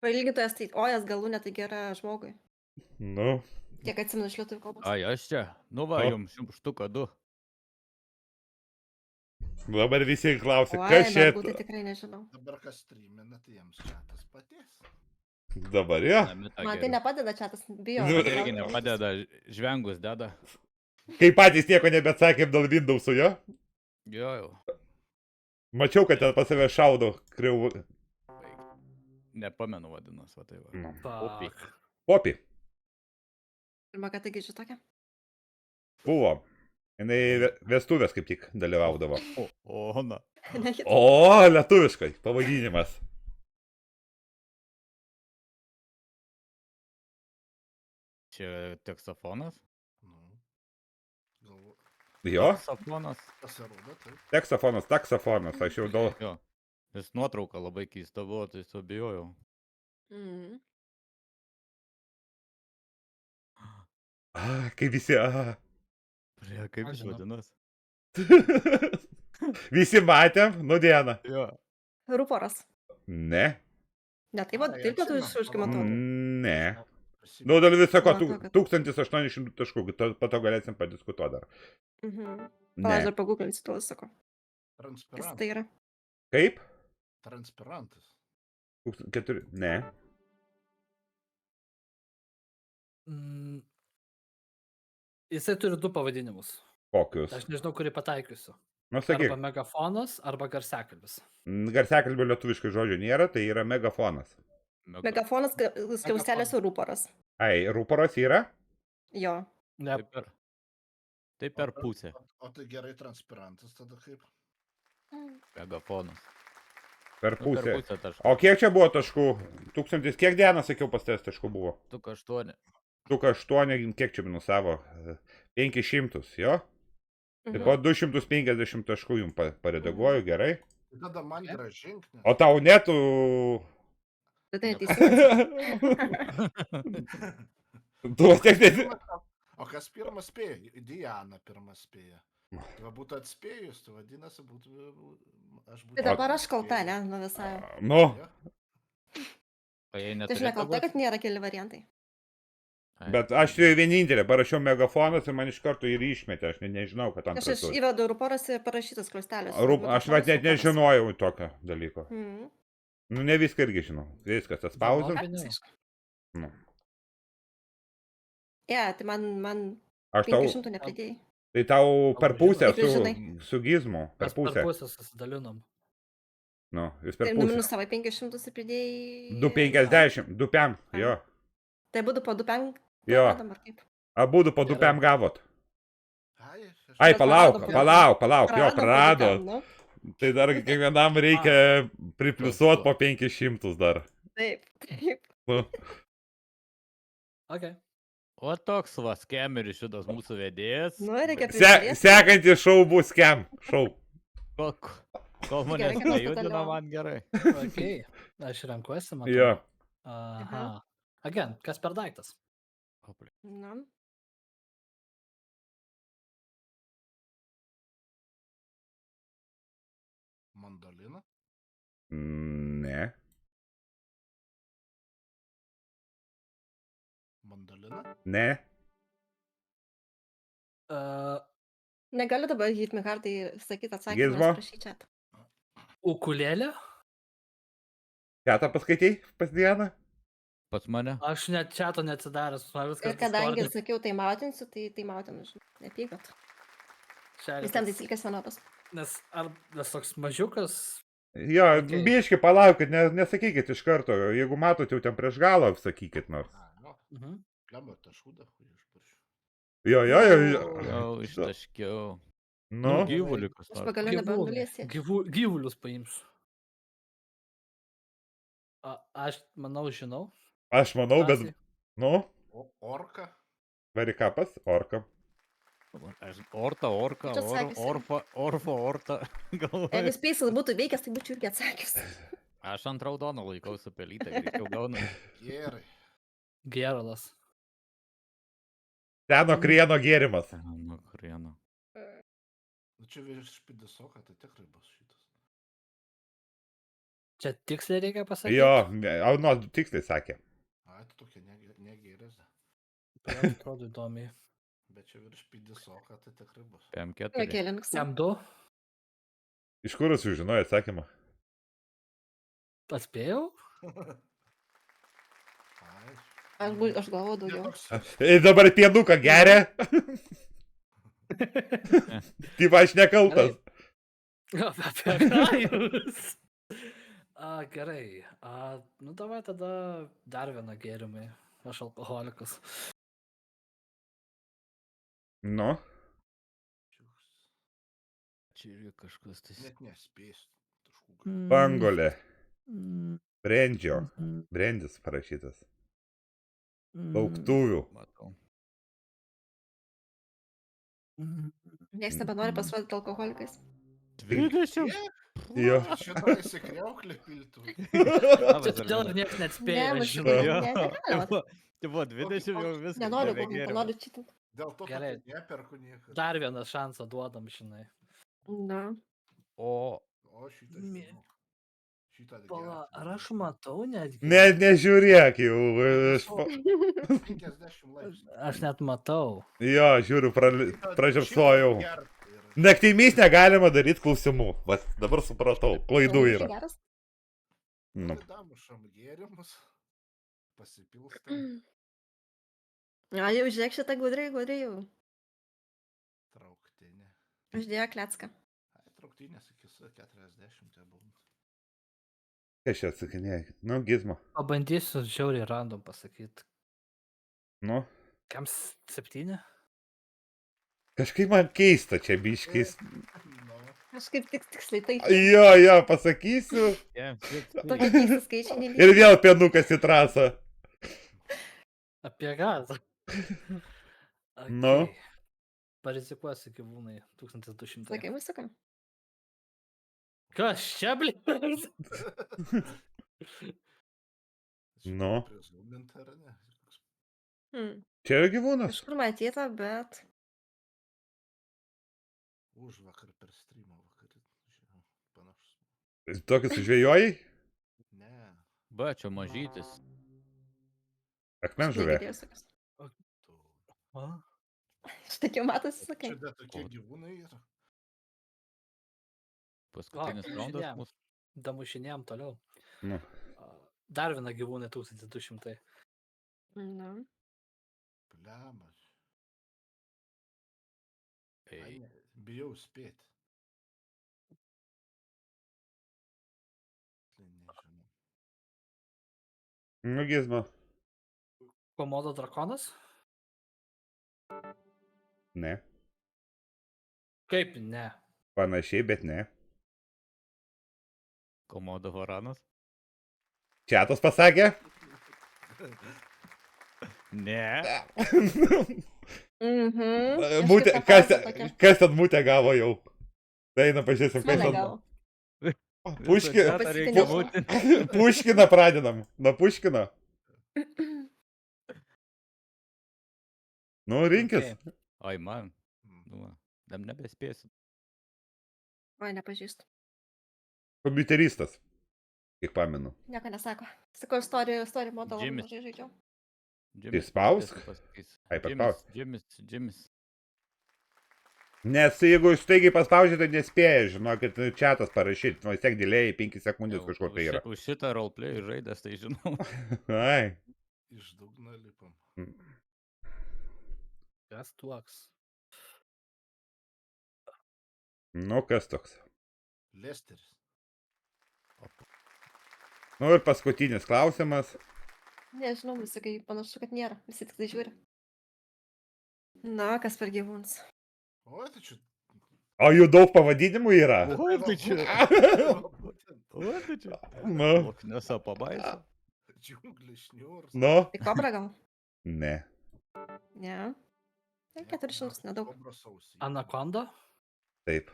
Pailgintojas tai ojas galūnė, tai gera žmogui. Nu. Kiek atsimenu iš lietuvių kalbos. Ai, aš čia. Nu va, O. jums štuka 2. Dabar visi klausia, Oi, kas čia mergų tai tikrai nežinau. Dabar kas streamina, tai jiems čia tas patės. dabar, jo. Man tai nepadeda čia tas bijo. Nu, Irgi nepadeda, žvengus deda. Kai patys nieko nebetsakėm dėl Windows'ų, jo? Jo, jau. Mačiau, kad ten pas save šaudo kriau. Nepamenu vadinas, va tai va. Opi. Pak. Popi. Pirmą kartą girdžiu tokią. Buvo. Jinai vestuvės kaip tik dalyvaudavo. O, na. Ne, kita. O, lietuviškai pavadinimas. Čia teksafonas. Nu. Galvo. Jo, Teksafonas. Pasirodo, taip. teksafonas, taksafonas, aš jau dėl... Jo. Jis nuotrauka labai keista buvo, tai suabijojau. Mhm. Kai visi... Prie, kaip Aš jis žinau. vadinas? Visi matėm, nu dieną. Jo. Ruporas. Ne. Ne, tai va, Ai, taip atsimenu, lietuviškai matau. Ne. Prisimenu. Nu, dėl viso ko, Matau, kad- 1800 taškų, po to galėsim padiskutuoti dar. Mhm. Ne. Palauk, dar pagūglinsiu tuos, sako. Kas Transpirantas. tai yra? Kaip? Transpirantas. 4... Ne. Mm. Jisai turi 2 pavadinimus. Kokius? Aš nežinau, kurį pataikysiu. Nu, sakyk. Arba megafonas, arba garsiakalbis. Garsiakalbio lietuviškai žodžio nėra, tai yra megafonas. Megafonas, skliaustelės ir ruporas. Ai, rūporas yra? Jo. Ne, Tai per pusę. O tai gerai transpirantas tada kaip? Megafonas. Per Nu, per pusę. pusę taškų. O kiek čia buvo taškų? 1000, kiek dieną, sakiau, pas tavęs taškų buvo? 2,8. 2,8, kiek čia minusavo? 500, jo? Tai po 250 taškų jums paredaguoju, gerai. Tai tada man gražink. nes- O tau netų... Tai tai neteisingai. Tu tiek net... O kas pirmas spėja? Diana pirmas spėja. Tai va būtų atspėjus, tai vadinasi būtų... Aš Tai dabar aš kalta, ne? Nu visai. Nu, Ja. O jei Tai aš nekalta, kad nėra keli variantai. bet aš vienintelė parašiau megafonas ir man iš karto ir išmetė, aš nežinau, kad Aš antras. įvedu ruporas ir parašytas kliaustelės. Aš net nežinojau tokio dalyko. Mhm. Nu, ne viską irgi žinau. Viskas atspausdint. Pavadinimas. Nu. Ja, tai man Aš tau... 500 nepridėjai. Tai tau per pusę Kaip žinai. su gizmu. Per Mes pusę. per pusę susidalinom. Nu, jūs per Tai pusę. numinusavai 500 ir pridėjai. 2,50. 2,5. Jo. Tai būtų po 2,5. Jo. Abudu po 2,5 gavot. Ai, palauk, jo, prarado. Nu, Tai dar kiekvienam reikia pripliusuoti po 500 dar. taip, taip. Nu. Ok. O toks va, skemeris šitas mūsų vedėjas. Nu, reikia prižiūrėti. Sekantis šou bus kem. Šou. Kol manęs Gerai, kad mes nejudina, sudalyvavom. man gerai. Ok. Aš renkuosi, matau. Jo. Aha. Again, kas per daiktas? Na, Mandolina? Ne. Mandolina? Ne. Negaliu dabar hitmikardai sakyti atsakymą, Gizmo? nes prašyčiat. Ukulėlė? Ketą paskaitei pas Dianą? Pas mane. Aš net čia to neatsidaręs, man viskas Ir kadangi sakiau, tai mautinsiu, tai mautinu, nepykat. Vis ten taisyklės vienodos. Nes ar nes toks mažiukas, Jo, Okei. biški palaukit, nesakykit iš karto, jeigu matot jau ten prieš galą, sakykit nors. А, ну, mhm. прямо это шуда хуешь борщ. Jo. Jau ištaškiau. Nu, Gyvulių kas Aš nors. pagaliau nebegulėsiu. Gyvulius paimsiu. Aš manau, žinau. aš manau, bet, Drąsiai. nu, Орка? varikapas, orka. Orta, orka, Čia atsakiusi. orfa, orta. Jeigu Galvoju. spėsis būtų veikęs, tai būčiau irgi atsakius. Aš ant raudono laikau su pelytė, greičiau gaunu. Gerai. Geralas. Seno krieno gėrimas. Nu, krieno. Nu čia virš pidisoką, tai tikrai bus šitas. Čia tiksliai reikia pasakyti. Jo, nu, tiksliai sakė. Ai, tai tokia negerės. Man atrodo įdomiai. Bet čia virš pidisoką, tai tikrai bus. PM4. Kėlinks. Jam 2. Iš kur jūs sužinojo atsakymą? Atspėjau? Ai. Aš galvoju Ne daugiau. toks- Ir dabar pienuką geria. Taip, aš nekaltas. Apie ką jūs? Gerai. Nu, davai tada dar vieną gėrimą. Aš alkoholikas. Nu, Čia irgi kažkas tai. Net nespėsiu. Taškų. pangolė, Mm. brendžio, Mhm. brendis parašytas. Mm. Lauktuvių. Matau. Niekas nebenori pasirodyti alkoholikais. 20. Jo. Šitą įsikriauklį piltų. Čia todėl ir niekas Ne, neatspėjo, nu aš šitai- žinau. Jo. negalima. Tai buvo 20 jau viskas. Nenoriu, nebegėriau. noriu čitinti. Dėl to, Gerai. kad neperku niekada. Dar vieną šansą duodam, žinai. Na. O O šitą Mė- žinau. Šitą Pala, ar aš matau netgi? Nežiūrėk jau. Aš 50 laipsnių. Aš net matau. Jo, žiūriu, Šitą pražiopsojau. gert yra. Naktimis negalima daryti klausimų. Vat dabar supratau, klaidų yra. Geras. Nu. Damušam gėrimus. Pasipilstam. Na, jau žiūrėk šitą gudriai jau. Trauktinė. Uždėjo klecką. Ai, trauktinės iki 40 būna. Kas čia atsakinėja? Nu, gizmo. Pabandysiu žiauriai random pasakyti. Nu. Kam 7? Kažkaip man keista čia biškis. Nu, Aš kaip tiksliai tai. Jo, pasakysiu. Tokie keisti skaičiai nelygina. Ir vėl pienukas į trasą. Apie gazą. Nu. Parizikuosiu gyvūnai 1200. Sakai, musuka. Kas čia, blė? Nu. Prizumint ar ne? Čia yra gyvūnas. Kažkur matyta, bet. Už vakar per streamą vakarį. Žinau, panašus. Tokius žvėjojai? Ne. Va, čia mažytis. Akmenžuvė. Tu. Štai jau matosi, sakai. Čia dar tokie gyvūnai yra. Paskutinis raundas žiūrėjom. mūsų. Damušinėjom toliau. Nu. Dar vieną gyvūną 1200. Na. Pliamas. Ai, Ei, ne, bijau spėti. Tai nežinau. Nu, gizmo. Komodo drakonas? Ne. Kaip ne? Panašiai, bet ne. Komodo varanas. Čiatas pasakė? Ne. Mhm. Mūtė, kas ten mūtė gavo jau? Tai eina pažiūrėsim, kas Mane ten. gal. Puški- Puškiną pradedam. Nuo Puškino. Nu, rinkis. Okay. Ai, man. Mm. Nu, va. Dam nebespėsiu. Oi, nepažįstu. Kompiuteristas. Kiek pamenu. Nieko nesako. Sakau, story modelą Jimis. mažai žaidžiau. Jimis, spausk. tiesiog pasakys. Ai, Jimis, paspausk. Jimis. Nes jeigu jūs staigiai paspaudžiate, tai nespėja, žinokit, čatas parašyti, nu vis tiek dėlėjai 5 sekundės kažkur tai yra. Už šitą roleplay žaidęs, tai žinau. Ai. Iš dugno lipam. Kas tuoks? Nu, kas toks? Lesteris. Nu ir paskutinis klausimas. Nežinau, visi kai panašu, kad nėra. Visi tik tai žiūri. Na, kas per gyvūnas. O, tai čia... O jų daug pavadinimų yra? O, tai čia. Būtent. O, tai čia. Nu, Lokneso pabaisa. Džiunglis šniūrs. nu. Tai kobra gal? Ne. Ne. Tai 400, nedaug. Kobros ausį. Anakonda? Taip.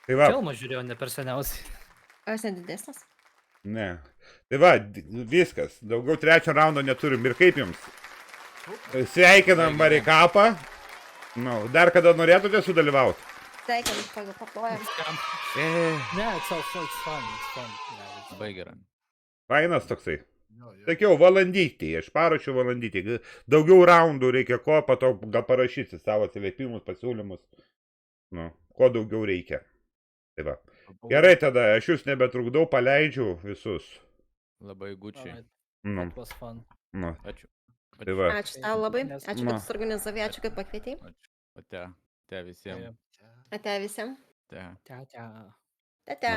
Tai va, Filmą žiūrėjau ne per seniausiai. O jis nedidesnis? ne. Tai va, viskas. Daugiau trečio raundo neturim. Ir kaip jums? Sveikinam Marikapą. Nu, dar kada norėtumėte sudalyvauti? Sveikinam, pagal paplojam. Ne, it's fun. Yeah, Labai gerai. Fainas toksai. Jo, jo. Sakiau, valandytį, aš parašiau valandytį. Daugiau raundų reikia ko, pato gal parašyti savo atsiliepimus, pasiūlymus. Nu, ko daugiau reikia. Tai va. Gerai tada, aš jūs nebetrukdau, paleidžiu visus. Labai gučiai. Nu, It was fun. nu. Ačiū. Tai va. Ačiū tau labai. Ačiū, Na. kad suorganizavai, ačiū, kad pakvietei. Ate. Te visiems. Ate visiems. Te. Tia, tia. Ate.